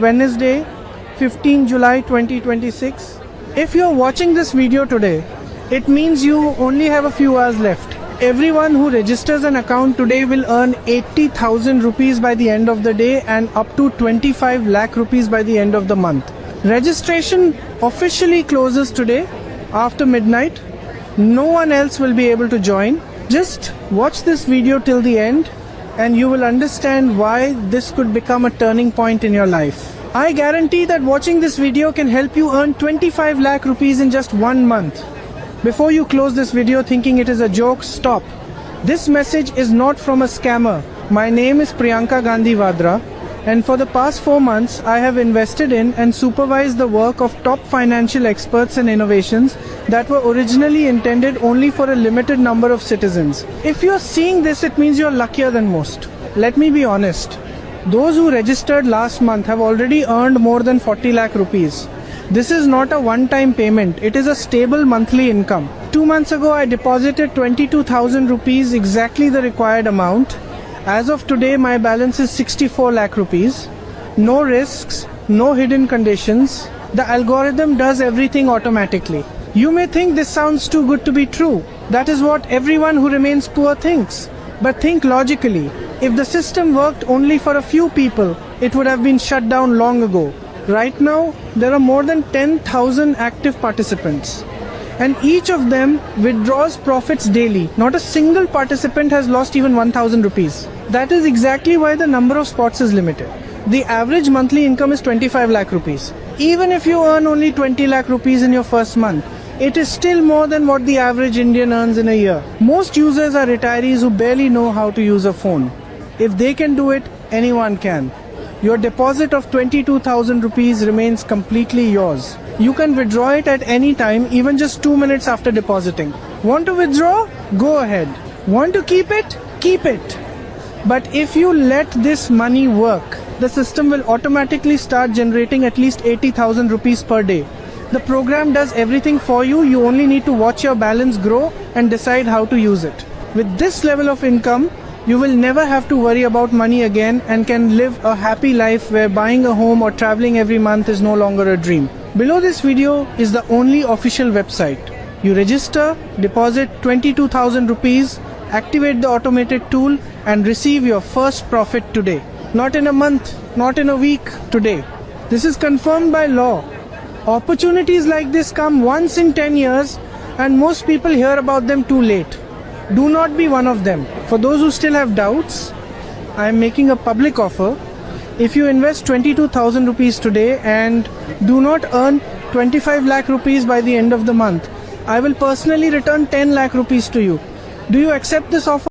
Wednesday, 15 July 2026. If you're watching this video today, it means you only have a few hours left. Everyone who registers an account today will earn 80,000 rupees by the end of the day and up to 25 lakh rupees by the end of the month. Registration officially closes today after midnight. No one else will be able to join. Just watch this video till the end and you will understand why this could become a turning point in your life. I guarantee that watching this video can help you earn 25 lakh rupees in just 1 month. Before you close this video thinking it is a joke, stop. This message is not from a scammer. My name is Priyanka Gandhi Vadra, and for the past 4 months I have invested in and supervised the work of top financial experts and innovations that were originally intended only for a limited number of citizens. If you're seeing this, it means you're luckier than most. Let me be honest. Those who registered last month have already earned more than 40 lakh rupees. This is not a one-time payment, it is a stable monthly income. 2 months ago I deposited 22,000 rupees, exactly the required amount. As of today my balance is 64 lakh rupees. No risks, no hidden conditions. The algorithm does everything automatically. You may think this sounds too good to be true. That is what everyone who remains poor thinks. But think logically. If the system worked only for a few people, it would have been shut down long ago. Right now, there are more than 10,000 active participants. And each of them withdraws profits daily. Not a single participant has lost even 1,000 rupees. That is exactly why the number of spots is limited. The average monthly income is 25 lakh rupees. Even if you earn only 20 lakh rupees in your first month, it is still more than what the average Indian earns in a year. Most users are retirees who barely know how to use a phone. If they can do it, anyone can. Your deposit of 22,000 rupees remains completely yours. You can withdraw it at any time, even just 2 minutes after depositing. Want to withdraw? Go ahead. Want to keep it? Keep it. But if you let this money work, the system will automatically start generating at least 80,000 rupees per day. The program does everything for you. You only need to watch your balance grow and decide how to use it. With this level of income, you will never have to worry about money again and can live a happy life where buying a home or traveling every month is no longer a dream. Below this video is the only official website. You register, deposit 22,000 rupees, activate the automated tool and receive your first profit today. Not in a month, not in a week, today. This is confirmed by law. Opportunities like this come once in 10 years and most people hear about them too late. Do not be one of them. For those who still have doubts, I am making a public offer. If you invest 22,000 rupees today and do not earn 25 lakh rupees by the end of the month, I will personally return 10 lakh rupees to you. Do you accept this offer?